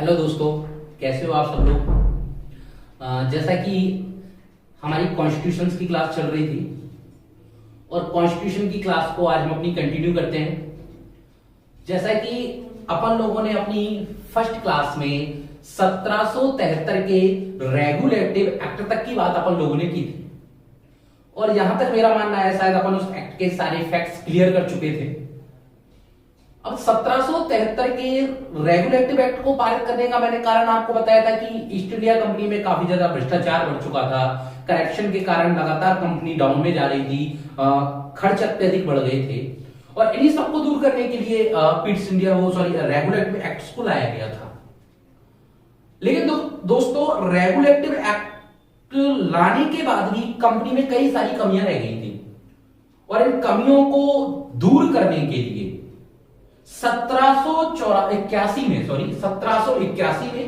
Hello दोस्तों, कैसे हो आप सब लोग। जैसा कि हमारी कॉन्स्टिट्यूशंस की क्लास चल रही थी और कॉन्स्टिट्यूशन की क्लास को आज हम अपनी कंटिन्यू करते हैं। जैसा कि अपन लोगों ने अपनी फर्स्ट क्लास में 1773 के रेगुलेटिव एक्ट तक की बात अपन लोगों ने की थी और यहां तक मेरा मानना है शायद अपन उस एक्ट के सारे फैक्ट्स क्लियर कर चुके थे। अब 1773 के रेगुलेटिव एक्ट को पारित करने का मैंने कारण आपको बताया था कि ईस्ट इंडिया कंपनी में काफी ज्यादा भ्रष्टाचार बढ़ चुका था। करप्शन के कारण लगातार कंपनी डाउन में जा रही थी, खर्च अत्यधिक बढ़ गए थे और इन्हीं सबको दूर करने के लिए पीट्स इंडिया रेगुलेटिव एक्ट को लाया गया था। लेकिन दोस्तों, रेगुलेटिव एक्ट लाने के बाद भी कंपनी में कई सारी कमियां रह गई थी और इन कमियों को दूर करने के लिए 1781 में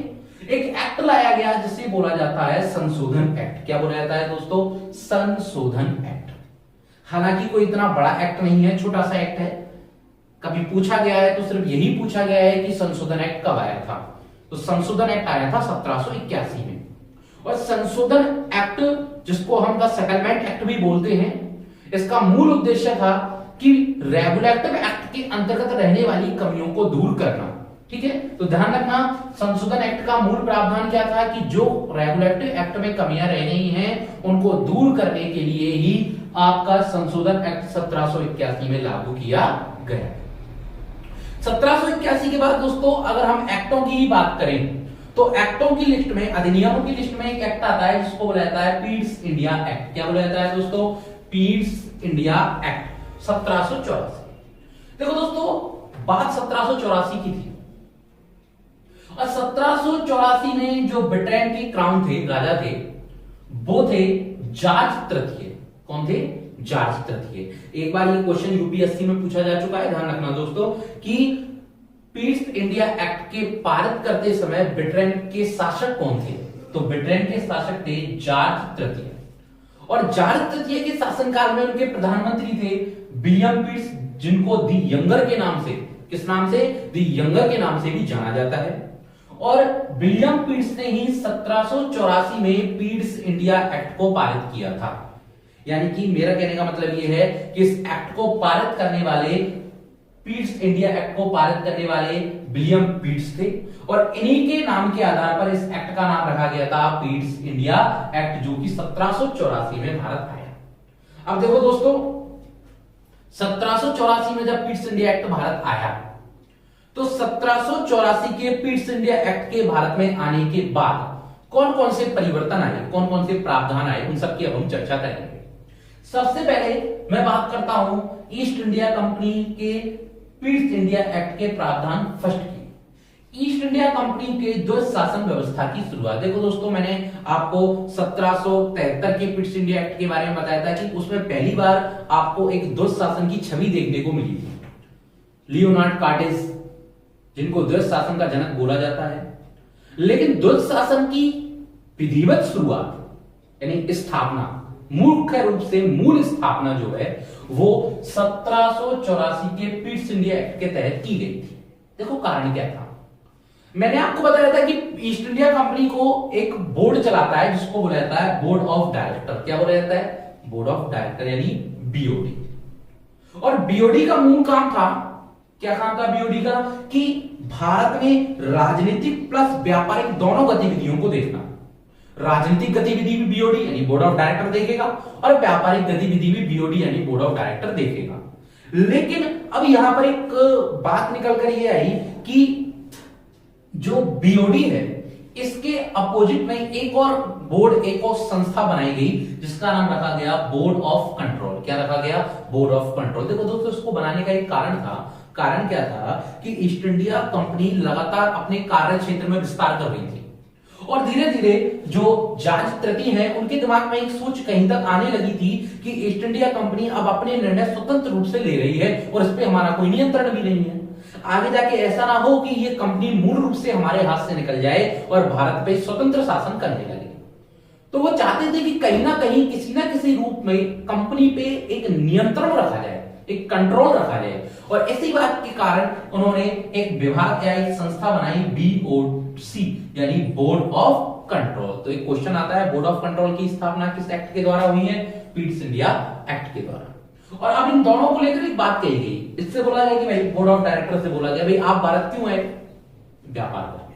एक एक्ट लाया गया जिसे बोला जाता है संशोधन एक्ट। क्या बोला जाता है दोस्तों? संशोधन एक्ट। हालांकि कोई इतना बड़ा एक्ट नहीं है, छोटा सा एक्ट है। कभी पूछा गया है तो सिर्फ यही पूछा गया है कि संशोधन एक्ट कब आया था। तो संशोधन एक्ट आया था 1781 में। और संशोधन एक्ट, जिसको हम द सेटलमेंट एक्ट भी बोलते हैं, इसका मूल उद्देश्य था कि रेगुलेटिव एक्ट के अंतर्गत रहने वाली कमियों को दूर करना। ठीक है, तो ध्यान रखना, संशोधन एक्ट का मूल प्रावधान क्या था कि जो रेगुलेटिव एक्ट में कमियां रह गई हैं उनको दूर करने के लिए ही आपका संशोधन एक्ट 1781 में लागू किया गया। 1781 के बाद दोस्तों, अगर हम एक्टों की ही बात करें तो एक्टों की लिस्ट में, अधिनियमों की लिस्ट में एक एक्ट आता है जिसको बोला जाता है पीट्स इंडिया एक्ट। क्या बोला जाता है दोस्तों? Pitt's India act 1784। देखो दोस्तों, बात 1784 की थी और 1784 में जो ब्रिटेन के क्राउन थे, राजा थे, वो थे जॉर्ज तृतीय। कौन थे? जॉर्ज तृतीय। एक बार ये क्वेश्चन यूपीएससी में पूछा जा चुका है, ध्यान रखना दोस्तों, कि पीट्स इंडिया एक्ट के पारित करते समय ब्रिटेन के शासक कौन थे? तो ब्रिटेन के शासक थे जॉर्ज तृतीय। और जॉर्ज तृतीय के शासनकाल में उनके प्रधानमंत्री थे विलियम पीट्स, जिनको दी यंगर के नाम से, किस नाम से? दी यंगर के नाम से भी जाना जाता है। और विलियम पीट्स ने ही 1784 में पीट्स इंडिया एक्ट को पारित किया था। यानी कि मेरा कहने का मतलब यह है कि इस एक्ट को पारित करने वाले, पीट्स इंडिया एक्ट को पारित करने वाले विलियम पीट्स थे और इन्हीं के नाम के आधार पर इस एक्ट का नाम रखा गया था पीट्स इंडिया एक्ट, जो कि 1784 में भारत आया। अब देखो दोस्तों, 1784 में जब पीट्स इंडिया एक्ट भारत आया तो 1784 के पीट्स इंडिया एक्ट के भारत में आने के बाद कौन कौन से परिवर्तन आए, कौन कौन से प्रावधान आए, उन सब की अब हम चर्चा करेंगे। सबसे पहले मैं बात करता हूं ईस्ट इंडिया कंपनी के पीट्स इंडिया एक्ट के प्रावधान फर्स्ट की। ईस्ट इंडिया कंपनी के द्वैध शासन व्यवस्था की शुरुआत। देखो दोस्तों, मैंने आपको 1773 के पीट्स इंडिया एक्ट के बारे में बताया था कि उसमें पहली बार आपको एक द्वैध शासन की छवि देखने को मिली थी। लियोनार्ड कार्टेज, जिनको द्वैध शासन का जनक बोला जाता है। लेकिन द्वैध शासन की विधिवत शुरुआत यानी स्थापना, मुख्य रूप से मूल स्थापना जो है वो 1784 के पीट्स इंडिया एक्ट के तहत की गई थी। देखो कारण क्या था, मैंने आपको बताया था कि ईस्ट इंडिया कंपनी को एक बोर्ड चलाता है जिसको बोला जाता है बोर्ड ऑफ डायरेक्टर। क्या बोला जाता है? बोर्ड ऑफ डायरेक्टर यानी बीओडी। और बीओडी का मूल काम था, क्या काम था बीओडी का? कि भारत में राजनीतिक प्लस व्यापारिक दोनों गतिविधियों को देखना। राजनीतिक गतिविधि भी बीओडी यानी बोर्ड ऑफ डायरेक्टर देखेगा और व्यापारिक गतिविधि भी बीओडी यानी बोर्ड ऑफ डायरेक्टर देखेगा। लेकिन अब यहां पर एक बात निकल कर ये आई कि जो बीओडी है इसके अपोजिट में एक और बोर्ड, एक और संस्था बनाई गई जिसका नाम रखा गया बोर्ड ऑफ कंट्रोल। क्या रखा गया? Board of control. देखो दोस्तों, इसको बनाने का एक कारण था। कारण क्या था कि ईस्ट इंडिया कंपनी लगातार अपने कार्य क्षेत्र में विस्तार कर रही थी और धीरे धीरे जो जॉर्ज तृतीय है उनके दिमाग में एक सोच कहीं तक आने लगी थी कि ईस्ट इंडिया कंपनी अब अपने निर्णय स्वतंत्र रूप से ले रही है और इस पे हमारा कोई नियंत्रण भी नहीं है। आगे जाके ऐसा ना हो कि ये कंपनी मूल रूप से हमारे हाथ से निकल जाए और भारत पे स्वतंत्र शासन करने लगे। तो वो चाहते थे कि कहीं ना कहीं, किसी ना किसी रूप में कंपनी पे एक नियंत्रण रखा जाए, एक कंट्रोल रखा जाए। और इसी बात के कारण उन्होंने एक विभाग या एक संस्था बनाई, सी यानी बोर्ड ऑफ कंट्रोल। तो एक क्वेश्चन आता है, बोर्ड ऑफ कंट्रोल की स्थापना किस एक्ट के द्वारा हुई है? पीट्स इंडिया एक्ट के द्वारा। और अब इन दोनों को लेकर एक बात कही गई, इससे बोला गया कि भाई बोर्ड ऑफ डायरेक्टर से बोला गया भाई आप भारत क्यों आए? व्यापार करने।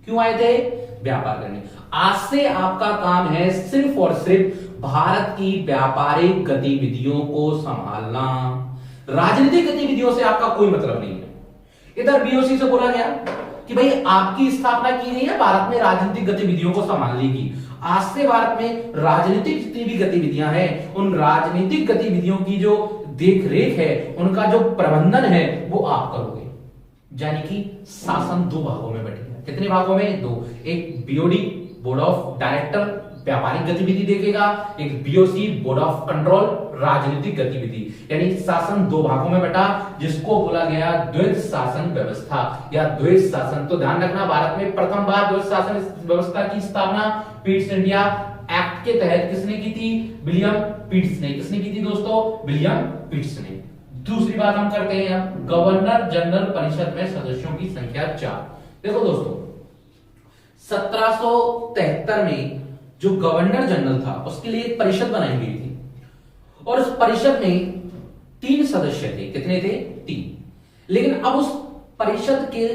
क्यों आए थे? व्यापार करने। आज से आपका काम है सिर्फ और सिर्फ भारत की व्यापारिक गतिविधियों को संभालना, राजनीतिक गतिविधियों से आपका कोई मतलब नहीं है। इधर बीओसी से बोला गया कि भाई आपकी स्थापना की गई है भारत में राजनीतिक गतिविधियों को संभालने की। आज से भारत में राजनीतिक जितनी भी गतिविधियां हैं, उन राजनीतिक गतिविधियों की जो देखरेख है, उनका जो प्रबंधन है, वो आप करोगे। यानी कि शासन दो भागों में बटेगा। कितने भागों में? दो। एक बीओडी बोर्ड ऑफ डायरेक्टर व्यापारिक गतिविधि देखेगा, एक बीओसी बोर्ड ऑफ कंट्रोल राजनीतिक गतिविधि। यानी शासन दो भागों में बटा, जिसको बोला गया द्वैध शासन व्यवस्था या द्वैध शासन। तो ध्यान रखना, भारत में प्रथम बार द्वैध शासन व्यवस्था की स्थापना पीट्स इंडिया एक्ट के तहत किसने की थी? विलियम पिट्स ने। किसने की थी दोस्तों? विलियम पिट्स ने। दूसरी बात हम करते हैं, गवर्नर जनरल परिषद में सदस्यों की संख्या 4। देखो दोस्तों, 1773 में जो गवर्नर जनरल था उसके लिए एक परिषद बनाई गई थी और उस परिषद में 3 सदस्य थे। कितने थे? 3। लेकिन अब उस परिषद के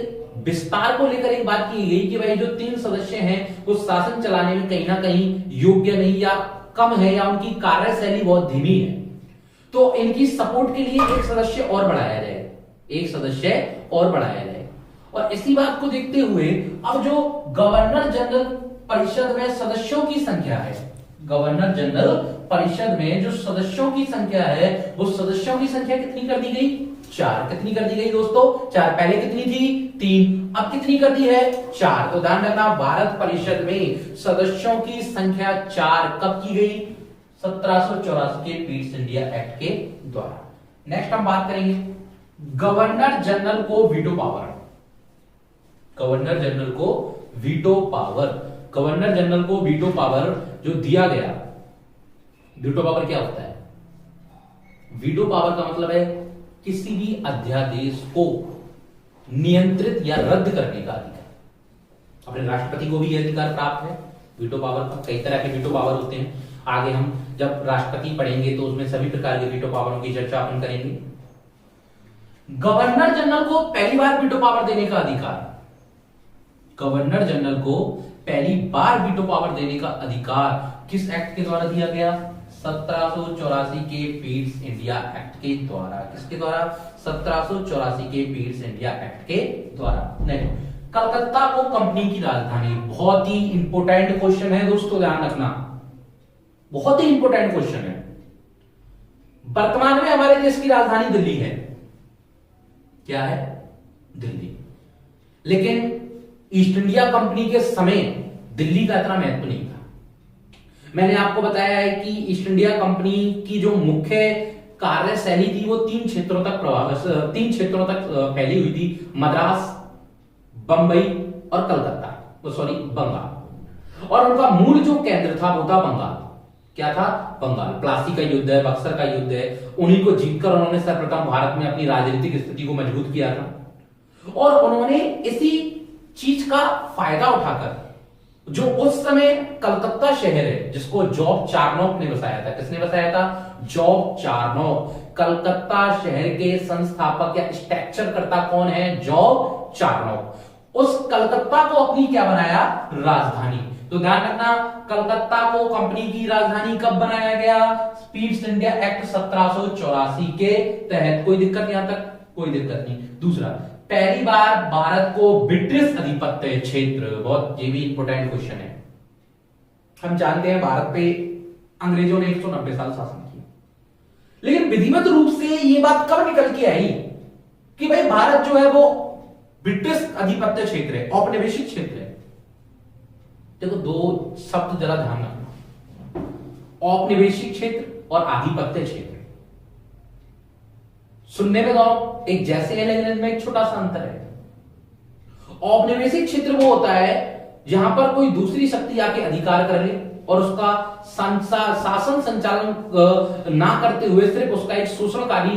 विस्तार को लेकर एक बात की गई कि भाई जो 3 सदस्य हैं वो शासन चलाने में कहीं ना कहीं योग्य नहीं या कम है, या उनकी कार्यशैली बहुत धीमी है। तो इनकी सपोर्ट के लिए एक सदस्य और बढ़ाया जाए, एक सदस्य और बढ़ाया जाए। और इसी बात को देखते हुए अब जो गवर्नर जनरल परिषद में सदस्यों की संख्या है, गवर्नर जनरल परिषद में जो सदस्यों की संख्या है, वो सदस्यों की संख्या कितनी कर दी गई? 4। कितनी कर दी गई दोस्तों? 4। पहले कितनी थी? 3। अब कितनी कर दी है? 4। तो ध्यान रखना, भारत परिषद में सदस्यों की संख्या 4 कब की गई? 1784 के पीट्स इंडिया एक्ट के द्वारा। नेक्स्ट हम बात करेंगे गवर्नर जनरल को वीटो पावर। गवर्नर जनरल को वीटो पावर, गवर्नर जनरल को वीटो पावर जो दिया गया। वीटो पावर क्या होता है? वीटो पावर का मतलब है किसी भी अध्यादेश को नियंत्रित या रद्द करने का अधिकार। अपने राष्ट्रपति को भी यह अधिकार प्राप्त है वीटो पावर का। कई तरह के वीटो पावर होते हैं, आगे हम जब राष्ट्रपति पढ़ेंगे तो उसमें सभी प्रकार के वीटो पावरों की चर्चा अपन करेंगे। गवर्नर जनरल को पहली बार वीटो पावर देने का अधिकार, गवर्नर जनरल को पहली बार वीटो पावर देने का अधिकार किस एक्ट के द्वारा दिया गया? 1784 के पीट्स इंडिया एक्ट के द्वारा। किसके द्वारा? 1784 के पीट्स इंडिया एक्ट के द्वारा। नहीं, कलकत्ता को कंपनी की राजधानी, बहुत ही इंपोर्टेंट क्वेश्चन है दोस्तों, ध्यान रखना, बहुत ही इंपोर्टेंट क्वेश्चन है। वर्तमान में हमारे देश की राजधानी दिल्ली है। क्या है? दिल्ली। लेकिन ईस्ट इंडिया कंपनी के समय दिल्ली का इतना महत्व नहीं था। मैंने आपको बताया है कि ईस्ट इंडिया कंपनी की जो मुख्य कार्यशैली थी वो 3 क्षेत्रों तक फैली हुई थी, मद्रास, बंबई और कलकत्ता, बंगाल। और उनका मूल जो केंद्र था वो था बंगाल। क्या था? बंगाल। प्लासी का युद्ध है, बक्सर का युद्ध है, उन्हीं को जीतकर उन्होंने सर्वप्रथम भारत में अपनी राजनीतिक स्थिति को मजबूत किया था। और उन्होंने इसी चीज का फायदा उठाकर जो उस समय कलकत्ता शहर है, जिसको जॉब चार्नोक ने बसाया था। किसने बसाया था? Job Charnock. कलकत्ता शहर के संस्थापक या स्ट्रक्चरकर्ता कौन है? Job Charnock. उस कलकत्ता को अपनी क्या बनाया? राजधानी। तो ध्यान रखना, कलकत्ता को कंपनी की राजधानी कब बनाया गया? पीट्स इंडिया एक्ट 1784 के तहत। कोई दिक्कत नहीं, यहां तक कोई दिक्कत नहीं। दूसरा, पहली बार भारत को ब्रिटिश अधिपत्य क्षेत्र, बहुत ये भी इंपोर्टेंट क्वेश्चन है। हम जानते हैं भारत पे अंग्रेजों ने 190 साल शासन किया, लेकिन विधिवत रूप से ये बात कब निकल के आई कि भाई भारत जो है वो ब्रिटिश अधिपत्य क्षेत्र है, औपनिवेशिक क्षेत्र है। देखो, 2 शब्द जरा ध्यान रखना, औपनिवेशिक क्षेत्र और आधिपत्य क्षेत्र। सुनने में दोनों एक जैसे हैं, लेकिन इनमें एक छोटा सा अंतर है। औपनिवेशिक क्षेत्र वो होता है जहां पर कोई दूसरी शक्ति आके अधिकार कर ले और उसका शासन संचालन ना करते हुए सिर्फ उसका एक शोषणकारी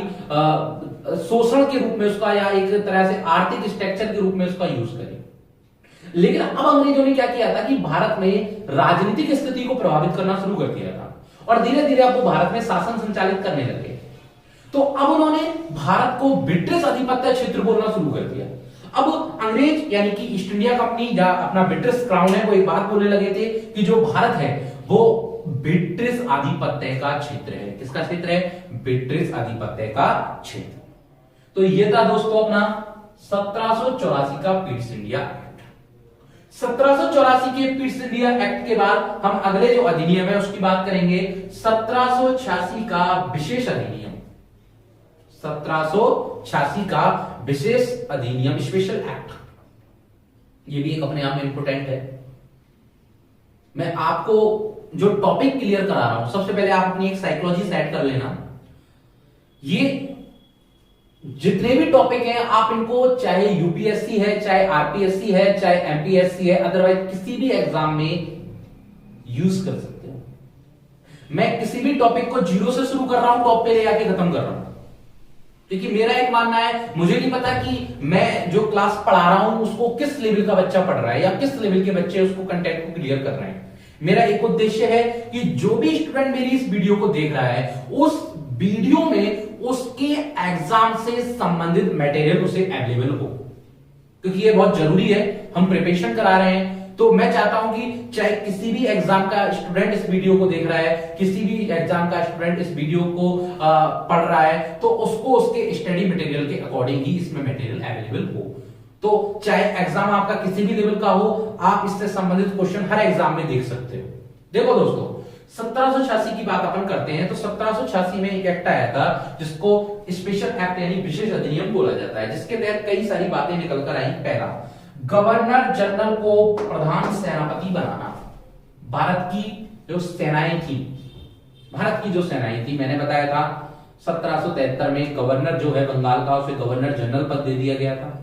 शोषण के रूप में उसका, या एक तरह से आर्थिक स्ट्रक्चर के रूप में उसका यूज करे। लेकिन अब अंग्रेजों ने क्या किया था कि भारत में राजनीतिक स्थिति को प्रभावित करना शुरू कर दिया था और धीरे धीरे अब वो भारत में शासन संचालित करने लगे। तो अब उन्होंने भारत को ब्रिटिश आधिपत्य क्षेत्र बोलना शुरू कर दिया। अब अंग्रेज यानी कि ईस्ट इंडिया कंपनी या अपना ब्रिटिश क्राउन है वो एक बात बोलने लगे थे कि जो भारत है वो ब्रिटिश आधिपत्य का क्षेत्र है। किसका क्षेत्र है? ब्रिटिश आधिपत्य का क्षेत्र। तो ये था दोस्तों अपना 1784 का पीट्स इंडिया एक्ट। 1784 के पीट्स इंडिया एक्ट के बाद हम अगले जो अधिनियम है उसकी बात करेंगे, 1786 का विशेष अधिनियम। 1786 का विशेष अधिनियम, स्पेशल एक्ट, ये भी एक अपने आप में इंपोर्टेंट है। मैं आपको जो टॉपिक क्लियर करा रहा हूं, सबसे पहले आप अपनी एक साइकोलॉजी सेट कर लेना। ये जितने भी टॉपिक हैं आप इनको, चाहे यूपीएससी है, चाहे आरपीएससी है, चाहे एमपीएससी है, अदरवाइज किसी भी एग्जाम में यूज कर सकते हो। मैं किसी भी टॉपिक को जीरो से शुरू कर रहा हूं, टॉप पे ले आके खत्म कर रहा हूं, क्योंकि मेरा एक मानना है, मुझे नहीं पता कि मैं जो क्लास पढ़ा रहा हूं उसको किस लेवल का बच्चा पढ़ रहा है या किस लेवल के बच्चे उसको कंटेंट को क्लियर कर रहे हैं। मेरा एक उद्देश्य है कि जो भी स्टूडेंट मेरी इस वीडियो को देख रहा है उस वीडियो में उसके एग्जाम से संबंधित मटेरियल उसे अवेलेबल हो, क्योंकि ये बहुत जरूरी है। हम प्रिपरेशन करा रहे हैं तो मैं चाहता हूं कि चाहे किसी भी एग्जाम का स्टूडेंट इस वीडियो को देख रहा है, किसी भी एग्जाम का स्टूडेंट इस वीडियो को पढ़ रहा है, तो उसको उसके स्टडी मटेरियल के अकॉर्डिंग ही इसमें मटेरियल अवेलेबल हो। तो चाहे एग्जाम आपका किसी भी लेवल का हो, आप इससे संबंधित क्वेश्चन हर एग्जाम में देख सकते हो। देखो दोस्तों, 1786 की बात अपन करते हैं तो 1786 में एक एक्ट आया था जिसको स्पेशल एक्ट यानी विशेष अधिनियम बोला जाता है, जिसके तहत कई सारी बातें निकल कर आई। पहला, गवर्नर जनरल को प्रधान सेनापति बनाना। भारत की जो सेनाएं थी, भारत की जो सेनाएं थी, मैंने बताया था 1773 में गवर्नर जो है बंगाल का, उसे गवर्नर जनरल पद दे दिया गया था।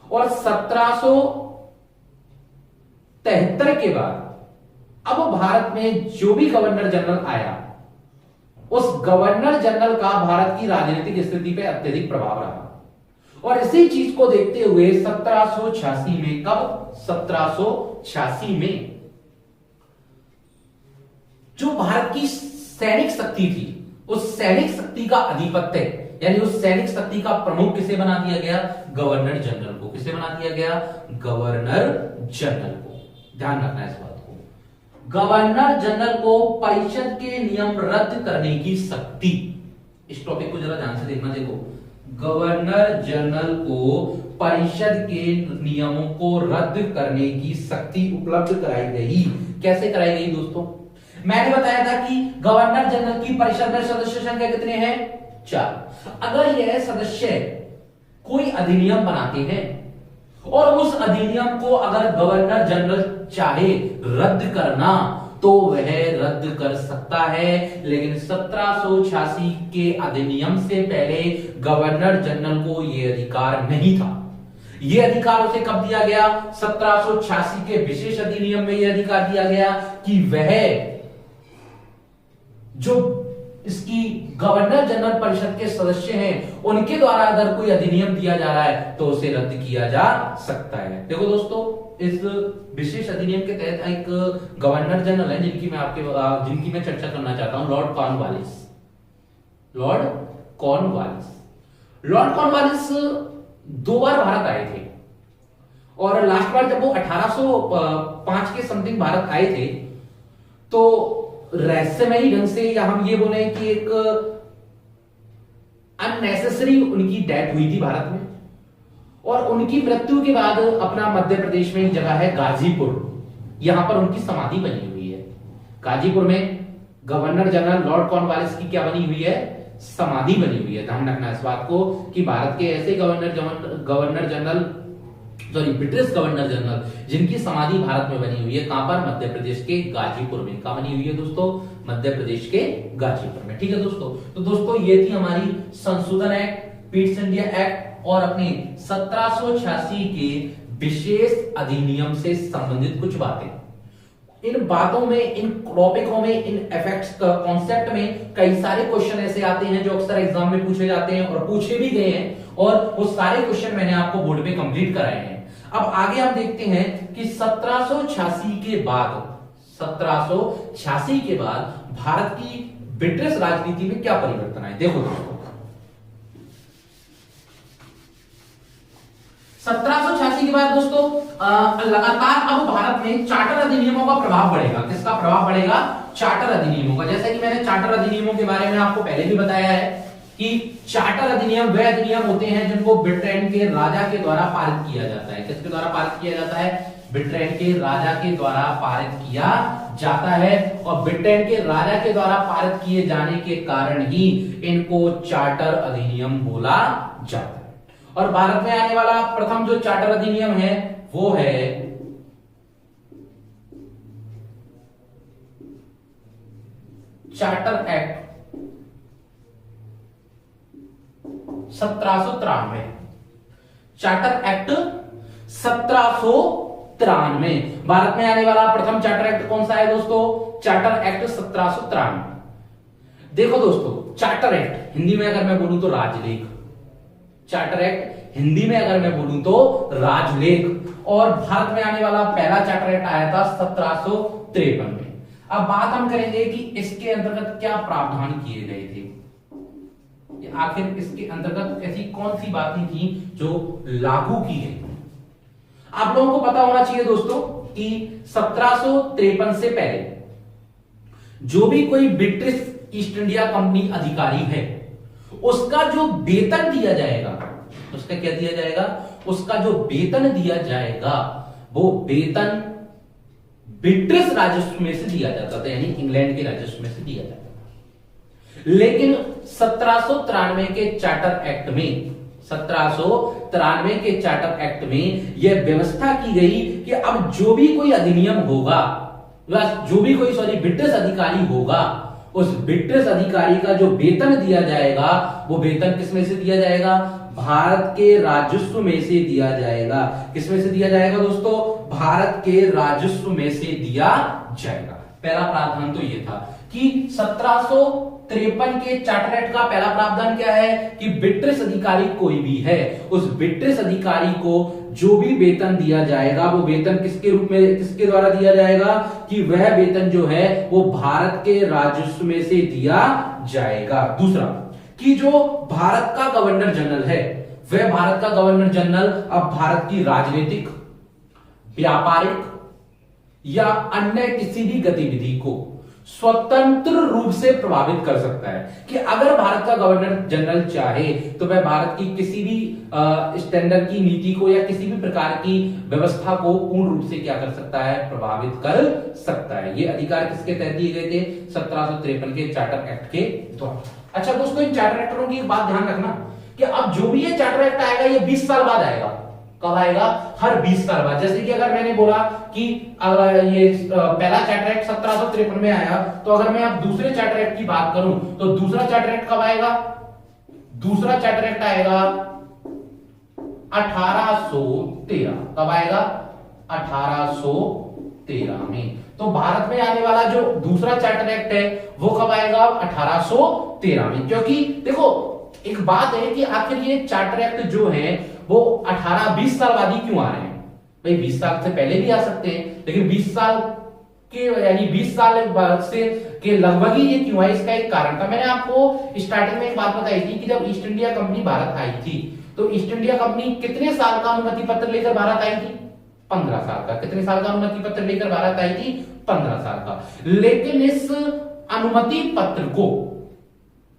और 1773 के बाद अब भारत में जो भी गवर्नर जनरल आया, उस गवर्नर जनरल का भारत की राजनीतिक स्थिति पे अत्यधिक प्रभाव रहा। और इसी चीज को देखते हुए 1786 में, कब? 1786 में जो भारत की सैनिक शक्ति थी, उस सैनिक शक्ति का आधिपत्य यानी उस सैनिक शक्ति का प्रमुख किसे बना दिया गया? गवर्नर जनरल को। किसे बना दिया गया? गवर्नर जनरल को। ध्यान रखना इस बात को। गवर्नर जनरल को परिषद के नियम रद्द करने की शक्ति। इस टॉपिक को जरा ध्यान से देखना। देखो, गवर्नर जनरल को परिषद के नियमों को रद्द करने की शक्ति उपलब्ध कराई गई। कैसे कराई गई दोस्तों? मैंने बताया था कि गवर्नर जनरल की परिषद में सदस्य संख्या कितने हैं? 4। अगर यह सदस्य कोई अधिनियम बनाते हैं और उस अधिनियम को अगर गवर्नर जनरल चाहे रद्द करना तो वह रद्द कर सकता है। लेकिन 1786 के अधिनियम से पहले गवर्नर जनरल को यह अधिकार नहीं था। यह अधिकार उसे कब दिया गया? 1786 के विशेष अधिनियम में यह अधिकार दिया गया कि वह जो इसकी गवर्नर जनरल परिषद के सदस्य हैं उनके द्वारा अगर कोई अधिनियम दिया जा रहा है तो उसे रद्द किया जा सकता है। देखो दोस्तों, इस विशेष अधिनियम के तहत एक गवर्नर जनरल है जिनकी मैं चर्चा करना चाहता हूं, लॉर्ड कॉर्नवालिस। लॉर्ड कॉर्नवालिस 2 बार भारत आए थे और लास्ट बार जब वो 1805 के समथिंग भारत आए थे तो रहस्यमयी ढंग से, या हम ये बोले कि एक अननेसेसरी उनकी डेथ हुई थी भारत में। और उनकी मृत्यु के बाद अपना मध्य प्रदेश में एक जगह है गाजीपुर, यहां पर उनकी समाधि बनी हुई है। गाजीपुर में गवर्नर जनरल लॉर्ड कॉर्नवालिस की क्या बनी हुई है? समाधि बनी हुई है। ध्यान रखना इस बात को कि भारत के ऐसे ब्रिटिश गवर्नर जनरल जिनकी समाधि भारत में बनी हुई है। कहां पर? मध्य प्रदेश के गाजीपुर में। कहां बनी हुई है दोस्तों? मध्य प्रदेश के गाजीपुर में। ठीक है दोस्तों, तो दोस्तों ये थी हमारी संशोधन एक्ट, पीट्स इंडिया एक्ट और अपने 1786 के विशेष अधिनियम से संबंधित कुछ बातें। इन बातों में, इन टॉपिकों में, इन इफेक्ट्स कॉन्सेप्ट में कई सारे क्वेश्चन ऐसे आते हैं जो अक्सर एग्जाम में पूछे जाते हैं और पूछे भी गए हैं, और वो सारे क्वेश्चन मैंने आपको बोर्ड पे कंप्लीट कराए हैं। अब आगे हम देखते हैं कि 1786 के बाद भारत की ब्रिटिश राजनीति में क्या परिवर्तन आए। देखो दोस्तों, 1786 के बाद दोस्तों लगातार अब भारत में चार्टर अधिनियमों का प्रभाव बढ़ेगा। किसका प्रभाव बढ़ेगा? चार्टर अधिनियमों का। जैसा कि मैंने चार्टर अधिनियमों के बारे में आपको पहले भी बताया है कि चार्टर अधिनियम वे अधिनियम होते हैं जिनको ब्रिटेन के राजा के द्वारा पारित किया जाता है। किसके द्वारा पारित किया जाता है? ब्रिटेन के राजा के द्वारा पारित किया जाता है, और ब्रिटेन के राजा के द्वारा पारित किए जाने के कारण ही इनको चार्टर अधिनियम बोला जाता है। और भारत में आने वाला प्रथम जो चार्टर अधिनियम है वो है charter act 1793। Charter act 1793 Bharat में आने वाला प्रथम चार्टर एक्ट कौन सा है दोस्तों? Charter act 1793। देखो दोस्तों, चार्टर एक्ट हिंदी में अगर मैं बोलूं तो राजलेख। चार्टर एक्ट हिंदी में अगर मैं बोलूं तो राजलेख। और भारत में आने वाला पहला चार्टर एक्ट आया था 1753 में। अब बात हम करेंगे कि इसके अंतर्गत क्या प्रावधान किए गए थे, आखिर इसके अंतर्गत ऐसी कौन सी बातें थी जो लागू की गई। आप लोगों को पता होना चाहिए दोस्तों कि 1753 से पहले जो भी कोई ब्रिटिश ईस्ट इंडिया कंपनी अधिकारी है उसका जो वेतन दिया जाएगा, उसका क्या दिया जाएगा? उसका जो वेतन दिया जाएगा वो वेतन ब्रिटिश राजस्व में से दिया जाता था, यानी इंग्लैंड के राजस्व में से दिया जाता था। लेकिन 1793 के चार्टर एक्ट में 1793 के चार्टर एक्ट में यह व्यवस्था की गई कि अब जो भी कोई अधिनियम होगा, जो भी कोई ब्रिटिश अधिकारी होगा, उस ब्रिटिश अधिकारी का जो वेतन दिया जाएगा वो वेतन किसमें से दिया जाएगा? भारत के राजस्व में से दिया जाएगा। किसमें से दिया जाएगा दोस्तों? भारत के राजस्व में से दिया जाएगा। पहला प्रावधान तो ये था कि 1753 के चार्टर एक्ट का पहला प्रावधान क्या है कि ब्रिटिश अधिकारी कोई भी है, उस ब्रिटिश अधिकारी को जो भी वेतन दिया जाएगा वो वेतन किसके रूप में, किसके द्वारा दिया जाएगा कि वह वेतन जो है वो भारत के राजस्व में से दिया जाएगा। दूसरा कि जो भारत का गवर्नर जनरल है वह भारत का गवर्नर जनरल अब भारत की राजनीतिक, व्यापारिक या अन्य किसी भी गतिविधि को स्वतंत्र रूप से प्रभावित कर सकता है। कि अगर भारत का गवर्नर जनरल चाहे तो वह भारत की किसी भी स्टैंडर्ड की नीति को या किसी भी प्रकार की व्यवस्था को पूर्ण रूप से क्या कर सकता है? प्रभावित कर सकता है। ये अधिकार किसके तहत दिए गए थे? 1753 के चार्टर एक्ट के द्वारा। अच्छा दोस्तों, इन चार्टर एक्टों की एक बात ध्यान रखना कि अब जो भी ये चार्टर एक्ट आएगा ये 20 साल बाद आएगा। कब आएगा? हर 20 साल बाद। जैसे कि अगर मैंने बोला कि अगर ये पहला चार्टर एक्ट 1753 में आया, तो अगर मैं अब दूसरे चार्टर एक्ट की बात करूं तो दूसरा चार्टर एक्ट कब आएगा? दूसरा चार्टर एक्ट आएगा 1813। कब आएगा? 1813 में। तो भारत में आने वाला जो दूसरा चार्टर एक्ट है वो कब आएगा? 1813 में। क्योंकि देखो एक बात है कि आखिर ये चार्टर एक्ट जो है वो 18-20 साल बाद ही क्यों आ रहे हैं? भाई 20 साल से पहले भी आ सकते हैं, लेकिन 20 साल के यानी 20 साल बाद से के लगभग ही ये क्यों आए? इसका एक कारण था। मैंने आपको स्टार्टिंग में एक बात बताई थी कि जब ईस्ट इंडिया कंपनी भारत आई थी तो ईस्ट इंडिया कंपनी कितने साल का अनुमति पत्र लेकर भारत आई थी? 15 साल का। कितने साल का अनुमति पत्र लेकर भारत आई थी? 15 साल का। लेकिन इस अनुमति पत्र को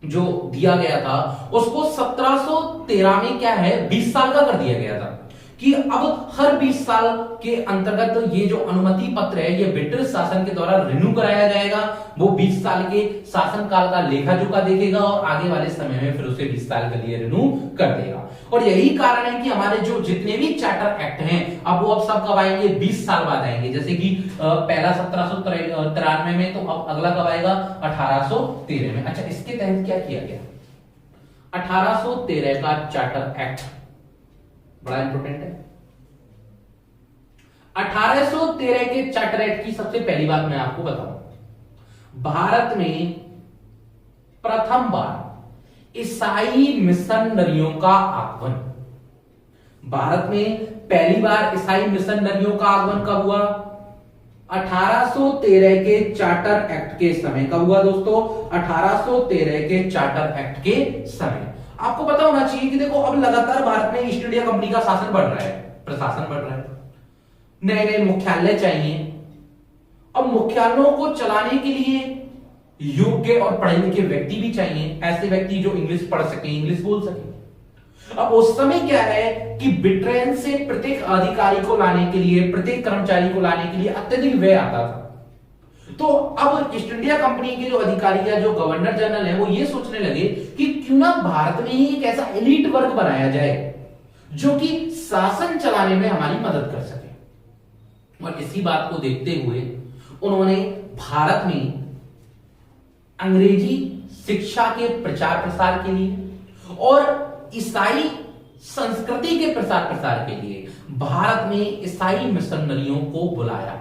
जो दिया गया था उसको 1713 में क्या है 20 साल का कर दिया गया था कि अब हर 20 साल के अंतर्गत ये जो अनुमति पत्र है ये ब्रिटिश शासन के द्वारा रिन्यू कराया जाएगा। वो 20 साल के शासनकाल का लेखा जोखा देखेगा और आगे वाले समय में फिर उसे 20 साल के लिए रिन्यू कर देगा। और यही कारण है कि हमारे जो जितने भी चार्टर एक्ट हैं अब वो अब सब कब आएंगे? 20 साल बाद आएंगे। जैसे कि पहला 1793 में, तो अब अगला कब आएगा? 1813 में। अच्छा, इसके तहत क्या किया गया? 1813 का चार्टर एक्ट बड़ा इंपॉर्टेंट है। 1813 के चार्टर एक्ट की सबसे पहली बात मैं आपको बताऊं, भारत में प्रथम बार ईसाई मिशनरियों का आगमन। भारत में पहली बार ईसाई मिशनरियों का आगमन कब हुआ? 1813 के चार्टर एक्ट के समय। कब हुआ दोस्तों? 1813 के चार्टर एक्ट के समय। आपको पता होना चाहिए कि देखो अब लगातार भारत में ईस्ट इंडिया कंपनी का शासन बढ़ रहा है, प्रशासन बढ़ रहा है, नए नए मुख्यालय चाहिए। अब मुख्यालयों को चलाने के लिए योग्य और पढ़े लिखे व्यक्ति भी चाहिए, ऐसे व्यक्ति जो इंग्लिश पढ़ सके, इंग्लिश बोल सके। अब उस समय क्या है कि ब्रिटेन से प्रत्येक अधिकारी को लाने के लिए, प्रत्येक कर्मचारी को लाने के लिए अत्यधिक व्यय आता था। तो अब ईस्ट इंडिया कंपनी के जो अधिकारी या जो गवर्नर जनरल है वो ये सोचने लगे कि क्यों ना भारत में ही एक ऐसा एलीट वर्ग बनाया जाए जो कि शासन चलाने में हमारी मदद कर सके। और इसी बात को देखते हुए उन्होंने भारत में अंग्रेजी शिक्षा के प्रचार प्रसार के लिए और ईसाई संस्कृति के प्रसार प्रसार के लिए भारत में ईसाई मिशनरियों को बुलाया।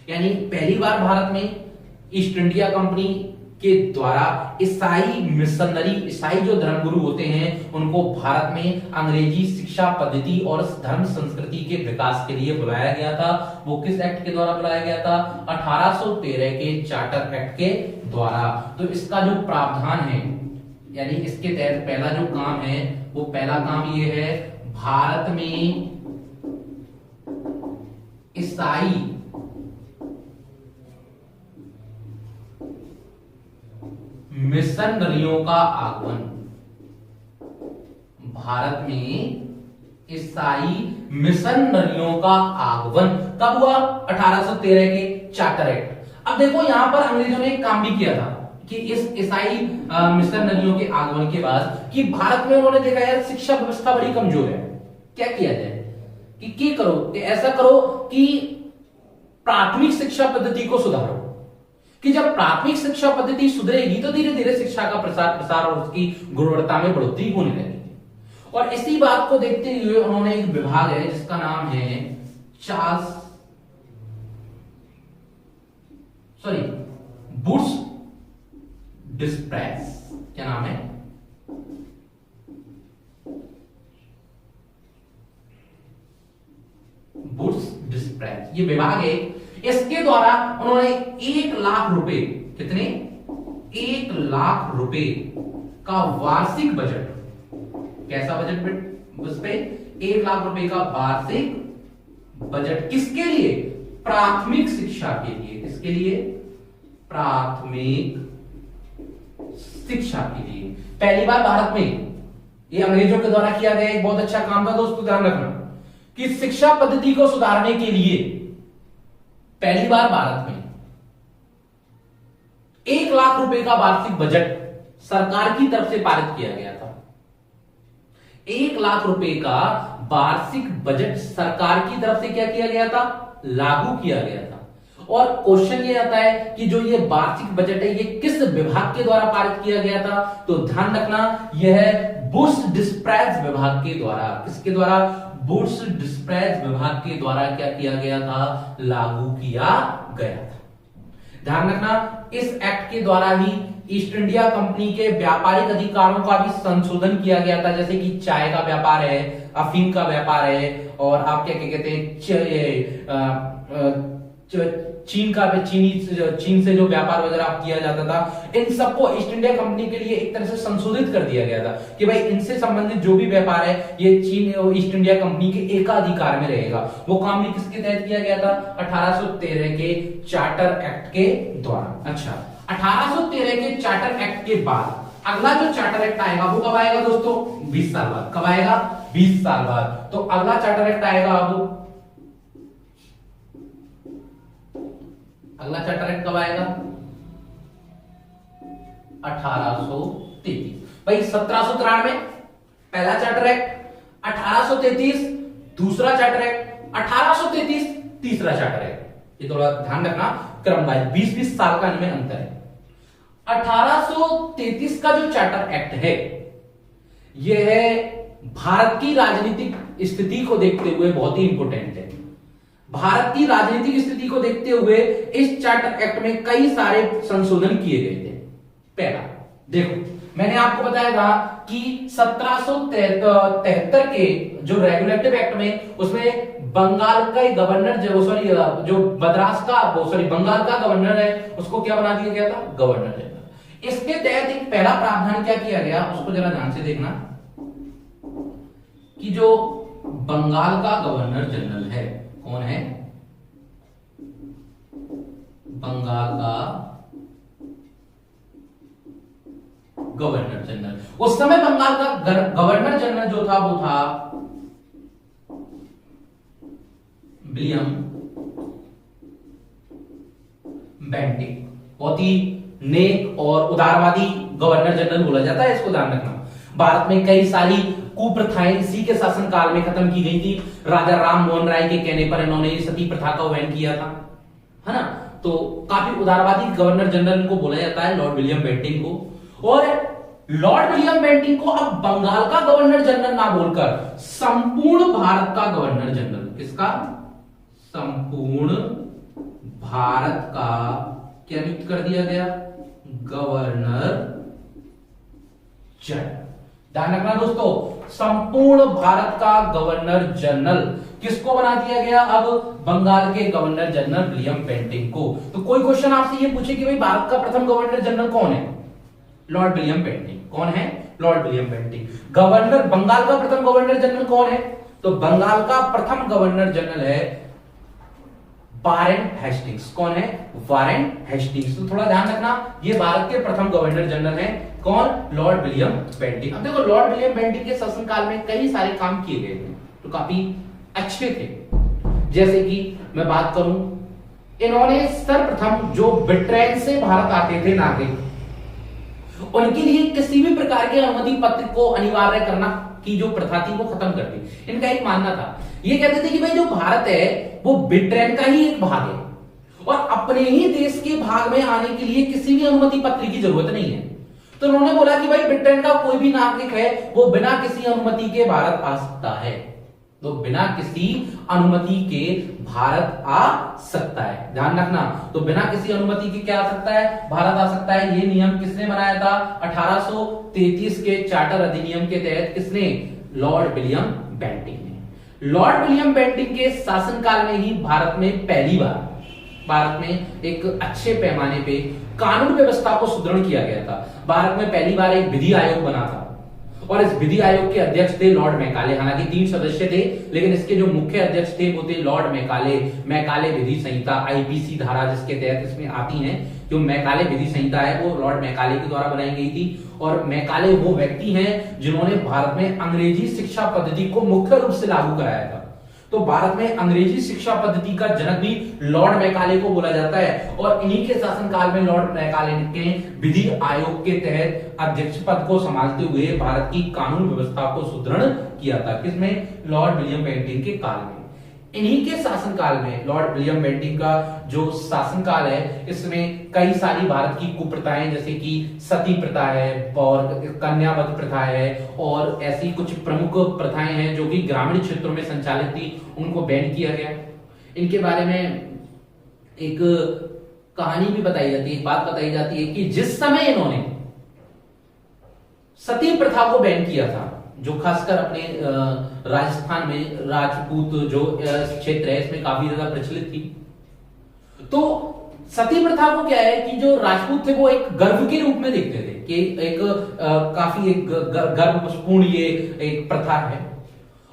यानी पहली बार भारत में ईस्ट इंडिया कंपनी के द्वारा ईसाई मिशनरी, ईसाई जो धर्मगुरु होते हैं, उनको भारत में अंग्रेजी शिक्षा पद्धति और धर्म संस्कृति के विकास के लिए बुलाया गया था। वो किस एक्ट के द्वारा बुलाया गया था? 1813 के चार्टर एक्ट के द्वारा। तो इसका जो प्रावधान है, यानी इसके तहत पहला जो काम है, वो पहला काम ये है, भारत में ईसाई मिशनरियों का आगमन। भारत में ईसाई मिशनरियों का आगमन कब हुआ? 1813 के चार्टर एक्ट। अब देखो यहां पर अंग्रेजों ने एक काम भी किया था कि इस ईसाई मिशनरियों के आगमन के बाद कि भारत में उन्होंने देखा यार शिक्षा व्यवस्था बड़ी कमजोर है, क्या किया जाए कि करो कि ऐसा करो कि प्राथमिक शिक्षा पद्धति को सुधारो, कि जब प्राथमिक शिक्षा पद्धति सुधरेगी तो धीरे धीरे शिक्षा का प्रसार प्रसार और उसकी गुणवत्ता में बढ़ोतरी होने लगेगी। और इसी बात को देखते हुए उन्होंने एक विभाग है जिसका नाम है बुश डिस्प्रेस। क्या नाम है? बुश डिस्प्रेस, ये विभाग है। इसके द्वारा उन्होंने 1 लाख रुपए, कितने? 1 लाख रुपए का वार्षिक बजट, कैसा बजट? उस पे 1 लाख रुपए का वार्षिक बजट किसके लिए? प्राथमिक शिक्षा के लिए। किसके लिए? प्राथमिक शिक्षा के लिए। पहली बार भारत में ये अंग्रेजों के द्वारा किया गया एक बहुत अच्छा काम था दोस्तों, ध्यान रखना कि शिक्षा पद्धति को सुधारने के लिए पहली बार भारत में 1 लाख रुपए का वार्षिक बजट सरकार की तरफ से पारित किया गया था। 1 लाख रुपए का वार्षिक बजट सरकार की तरफ से क्या किया गया था? लागू किया गया था। और क्वेश्चन ये आता है कि जो ये वार्षिक बजट है ये किस विभाग के द्वारा पारित किया गया था? तो ध्यान रखना यह है बुश डिस्प्रेस विभाग के द्वारा। किसके द्वारा? बुश डिस्प्रेस विभाग के द्वारा क्या किया गया था? लागू किया गया था। ध्यान रखना इस एक्ट के द्वारा ही ईस्ट इंडिया कंपनी के व्यापारिक अधिकारों का भी संशोधन किया गया था। जैसे कि चाय का व्यापार है, अफीम का व्यापार है, और आप क्या कहते हैं चीन से जो व्यापार वगैरह किया जाता था, इन सबको ईस्ट इंडिया कंपनी के लिए एक तरह से संशोधित कर दिया गया था कि भाई इनसे संबंधित जो भी व्यापार है ये चीन और ईस्ट इंडिया कंपनी के एकाधिकार में रहेगा। वो काम भी किसके तहत किया गया था? 1813 के चार्टर एक्ट के द्वारा। अच्छा, 1813 के चार्टर एक्ट के बाद अगला जो चार्टर एक्ट आएगा वो कब आएगा दोस्तों? 20 साल बाद। कब आएगा? 20 साल बाद। तो अगला चार्टर एक्ट आएगा अब, अगला चार्टर एक्ट कब आएगा? 1833। भाई 1793 पहला चार्टर एक्ट, 1833 दूसरा चार्टर एक्ट, 1833 तीसरा चार्टर एक्ट। ये थोड़ा ध्यान रखना क्रम वाइज, 20-20 साल का इनमें अंतर है। 1833 का जो चार्टर एक्ट है यह है भारत की राजनीतिक स्थिति को देखते हुए बहुत ही इंपोर्टेंट है। भारत की राजनीतिक स्थिति को देखते हुए इस चार्टर एक्ट में कई सारे संशोधन किए गए थे। पहला देखो, मैंने आपको बताया था कि 1773 के जो रेगुलेटिव एक्ट में उसमें बंगाल का गवर्नर जो मद्रास का बंगाल का गवर्नर है उसको क्या बना दिया गया था, गवर्नर जनरल। इसके तहत एक पहला प्रावधान क्या किया गया, उसको जरा ध्यान से देखना कि जो बंगाल का गवर्नर जनरल है, कौन है, बंगाल का गवर्नर जनरल। उस समय बंगाल का गवर्नर जनरल जो था वो था विलियम बेंटिक। बहुत ही नेक और उदारवादी गवर्नर जनरल बोला जाता है, इसको ध्यान रखना। भारत में कई सारी कुप्रथाएं इसी के शासनकाल में खत्म की गई थी। राजा राम मोहन राय के कहने पर इन्होंने सती प्रथा का बैन किया था, है ना। तो काफी उदारवादी गवर्नर जनरल को बोला जाता है, लॉर्ड विलियम बेंटिक को। और लॉर्ड विलियम बेंटिक को अब बंगाल का गवर्नर जनरल ना बोलकर संपूर्ण भारत का गवर्नर जनरल, किसका, संपूर्ण भारत का क्या नियुक्त कर दिया गया, गवर्नर जनरल। ध्यान रखना दोस्तों, संपूर्ण भारत का गवर्नर जनरल किसको बना दिया गया, अब बंगाल के गवर्नर जनरल विलियम बेंटिक को। तो कोई क्वेश्चन आपसे ये पूछे कि भाई भारत का प्रथम गवर्नर जनरल कौन है, लॉर्ड विलियम बेंटिक। कौन है, lord William Bentinck. Governor, Bengal का प्रथम गवर्नर जनरल कौन है, तो बंगाल का प्रथम गवर्नर जनरल है वारेन हेस्टिंग्स। कौन है, वारेन हेस्टिंग्स। तो थोड़ा ध्यान रखना, ये भारत के प्रथम गवर्नर जनरल हैं, कौन, लॉर्ड विलियम बेंटिक। अब देखो, लॉर्ड विलियम बेंटिक के शासनकाल में कई सारे काम किए गए थे तो काफी अच्छे थे। जैसे कि मैं बात करूं, इन्होंने सर्वप्रथम जो ब्रिटेन से भारत आते थे नागरिक, उनके लिए किसी भी प्रकार के अनुमति पत्र को अनिवार्य करना की जो प्रथा थी वो खत्म कर दी। इनका एक मानना था, ये कहते थे कि भाई जो भारत है वो ब्रिटेन का ही एक भाग है और अपने ही देश के भाग में आने के लिए किसी भी अनुमति पत्र की जरूरत नहीं है। तो उन्होंने बोला कि भाई ब्रिटेन का कोई भी नागरिक है वो बिना किसी अनुमति के भारत आ सकता है, तो बिना किसी अनुमति के भारत आ सकता है। ध्यान रखना, तो बिना किसी अनुमति के क्या आ सकता है, भारत आ सकता है। ये नियम किसने बनाया था, 1833 के चार्टर अधिनियम के तहत किसने, लॉर्ड विलियम बेंटिक ने। लॉर्ड विलियम बेंटिक के शासनकाल में ही भारत में पहली बार भारत में एक अच्छे पैमाने पे कानून व्यवस्था को सुदृढ़ किया गया था। भारत में पहली बार एक विधि आयोग बना था और इस विधि आयोग के अध्यक्ष थे लॉर्ड मैकाले। हालांकि 3 सदस्य थे, लेकिन इसके जो मुख्य अध्यक्ष थे वो थे लॉर्ड मैकाले। मैकाले विधि संहिता, आईपीसी धारा जिसके तहत इसमें आती है, जो मैकाले विधि संहिता है वो लॉर्ड मैकाले के द्वारा बनाई गई थी। और मैकाले वो व्यक्ति हैं जिन्होंने भारत में अंग्रेजी शिक्षा पद्धति को मुख्य रूप से लागू कराया था। तो भारत में अंग्रेजी शिक्षा पद्धति का जनक भी लॉर्ड मैकाले को बोला जाता है और इन्हीं के शासनकाल में लॉर्ड मैकाले ने विधि आयोग के तहत अध्यक्ष पद को संभालते हुए भारत की कानून व्यवस्था को सुदृढ़ किया था। किसमें, लॉर्ड विलियम बेंटिक के काल में। इन्हीं के शासनकाल में लॉर्ड विलियम बेंटिक का जो शासनकाल है इसमें कई सारी भारत की कुप्रथाएं जैसे कि सती प्रथा है और कन्यावध प्रथा है और ऐसी कुछ प्रमुख प्रथाएं हैं जो कि ग्रामीण क्षेत्रों में संचालित थी, उनको बैन किया गया। इनके बारे में एक कहानी भी बताई जाती है, एक बात बताई जाती है कि जिस समय इन्होंने सती प्रथा को बैन किया था, जो खासकर अपने राजस्थान में राजपूत जो क्षेत्र है इसमें काफी ज्यादा प्रचलित थी, तो सती प्रथा को क्या है कि जो राजपूत थे वो एक गर्व के रूप में देखते थे कि एक काफी एक गर्वपूर्ण ये एक प्रथा है।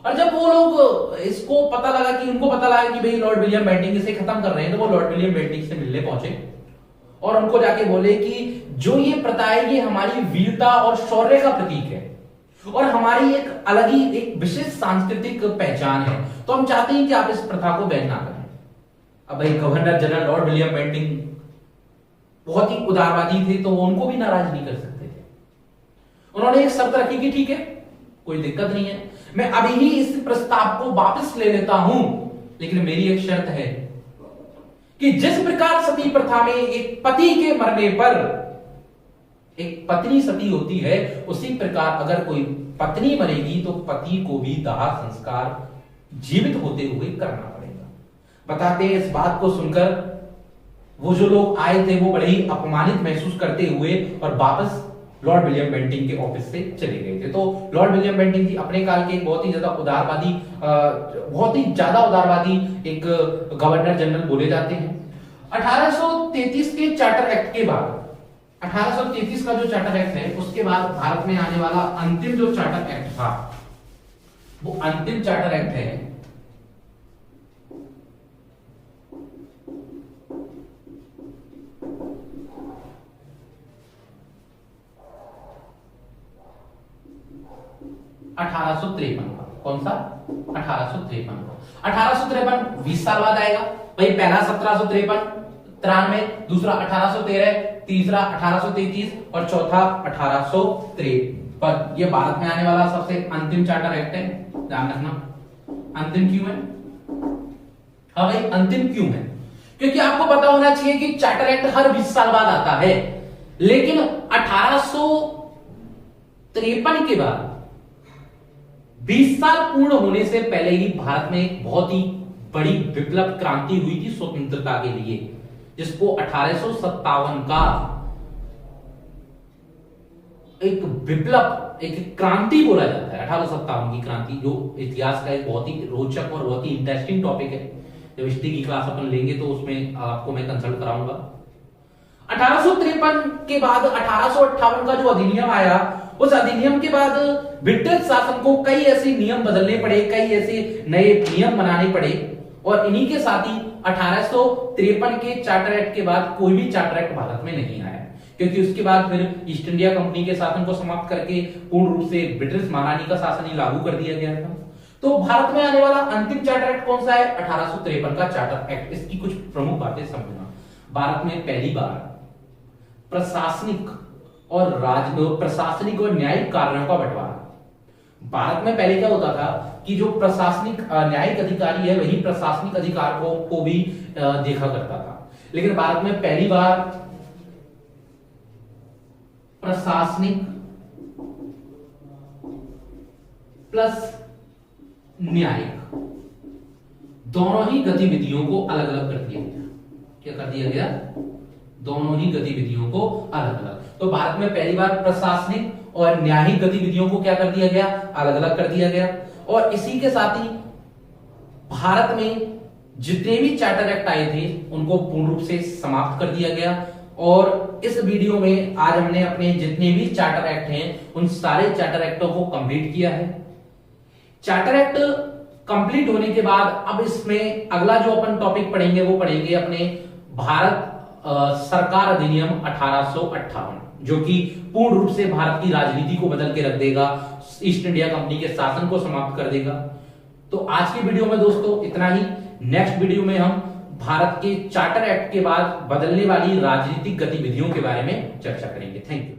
और जब वो लोग इसको पता लगा कि उनको पता लगा कि भाई लॉर्ड विलियम बेंटिक इसे खत्म कर रहे हैं, तो वो लॉर्ड विलियम बेंटिक से मिलने पहुंचे और उनको जाके बोले कि जो ये प्रथा है ये हमारी वीरता और शौर्य का प्रतीक है और हमारी एक अलग ही एक विशेष सांस्कृतिक पहचान है, तो हम चाहते हैं कि आप इस प्रथा को बैन ना करें। अब भाई governor general Lord William Bentinck बहुत ही उदारवादी थे, तो वो उनको भी नाराज नहीं कर सकते थे। उन्होंने एक शर्त रखी कि ठीक है, कोई दिक्कत नहीं है, मैं अभी ही इस प्रस्ताव को वापस ले लेता हूं, लेकिन मेरी एक शर्त है कि जिस प्रकार सती प्रथा में एक पति के मरने पर एक पत्नी सती होती है, उसी प्रकार अगर कोई पत्नी मरेगी तो पति को भी दाह संस्कार जीवित होते हुए करना पड़ेगा। बताते हैं इस बात को सुनकर वो जो लोग आए थे वो बड़े ही अपमानित महसूस करते हुए और वापस लॉर्ड विलियम बेंटिंक के ऑफिस से चले गए थे। तो लॉर्ड विलियम बेंटिंक जी अपने काल के बहुत ही ज्यादा उदारवादी एक गवर्नर जनरल बोले जाते हैं। 1833 के चार्टर एक्ट के बाद, 1833 का जो चार्टर एक्ट है उसके बाद भारत में आने वाला अंतिम जो चार्टर एक्ट था, वो अंतिम चार्टर एक्ट है 1853 का। कौन सा? 1853 का। 1853 20 साल बाद आएगा भाई। पहला 1753, दूसरा 1813, तीसरा 1833 और चौथा 1853। ये भारत में आने वाला सबसे अंतिम चार्टर एक्ट है, ध्यान रखना। अंतिम क्यों है? हाँ भाई, अंतिम क्यों है? क्योंकि आपको पता होना चाहिए कि चार्टर एक्ट हर 20 साल बाद आता है, लेकिन 1853 के बाद 20 साल पूर्ण होने से पहले ही भारत में एक बहुत ही बड़ी विप्लव क्रांति हुई थी स्वतंत्रता के लिए, जिसको 1857 का एक विप्लव, एक क्रांति बोला जाता है। 1857 की क्रांति, जो इतिहास का एक बहुत ही रोचक और बहुत ही इंटरेस्टिंग टॉपिक है। जब हिस्ट्री की क्लास अपन लेंगे तो उसमें आपको मैं कंसल्ट कराऊंगा। 1853 के बाद 1858 का जो अधिनियम आया, उस अधिनियम के बाद ब्रिटिश शासन को कई ऐसे नियम बदलने पड़े, कई ऐसे नए नियम बनाने पड़े, और इन्हीं के साथ ही 1853 के चार्टर एक्ट के बाद कोई भी चार्टर एक्ट भारत में नहीं आया, क्योंकि उसके बाद फिर ईस्ट इंडिया कंपनी के शासन को समाप्त करके पूर्ण रूप से ब्रिटिश महारानी का शासन ही लागू कर दिया गया था। तो भारत में आने वाला अंतिम चार्टर एक्ट कौन सा है? 1853 का चार्टर एक्ट। इसकी कुछ प्रमुख बातें समझना। भारत में पहली बार प्रशासनिक और न्यायिक कार्यों का बंटवारा। भारत में पहले क्या होता था कि जो प्रशासनिक न्यायिक अधिकारी है वही प्रशासनिक अधिकारों को भी देखा करता था, लेकिन भारत में पहली बार प्रशासनिक प्लस न्यायिक दोनों ही गतिविधियों को अलग अलग कर दिया गया। क्या कर दिया गया? दोनों ही गतिविधियों को अलग अलग। तो भारत में पहली बार प्रशासनिक और न्यायिक गतिविधियों को क्या कर दिया गया? अलग अलग कर दिया गया। और इसी के साथ ही भारत में जितने भी चार्टर एक्ट आए थे उनको पूर्ण रूप से समाप्त कर दिया गया। और इस वीडियो में आज हमने अपने जितने भी चार्टर एक्ट हैं उन सारे चार्टर एक्टों को कंप्लीट किया है। चार्टर एक्ट कंप्लीट होने के बाद अब इसमें अगला जो अपन टॉपिक पढ़ेंगे वो पढ़ेंगे अपने भारत सरकार अधिनियम 1858, जो कि पूर्ण रूप से भारत की राजनीति को बदल के रख देगा, ईस्ट इंडिया कंपनी के शासन को समाप्त कर देगा। तो आज की वीडियो में दोस्तों इतना ही। नेक्स्ट वीडियो में हम भारत के चार्टर एक्ट के बाद बदलने वाली राजनीतिक गतिविधियों के बारे में चर्चा करेंगे। Thank you.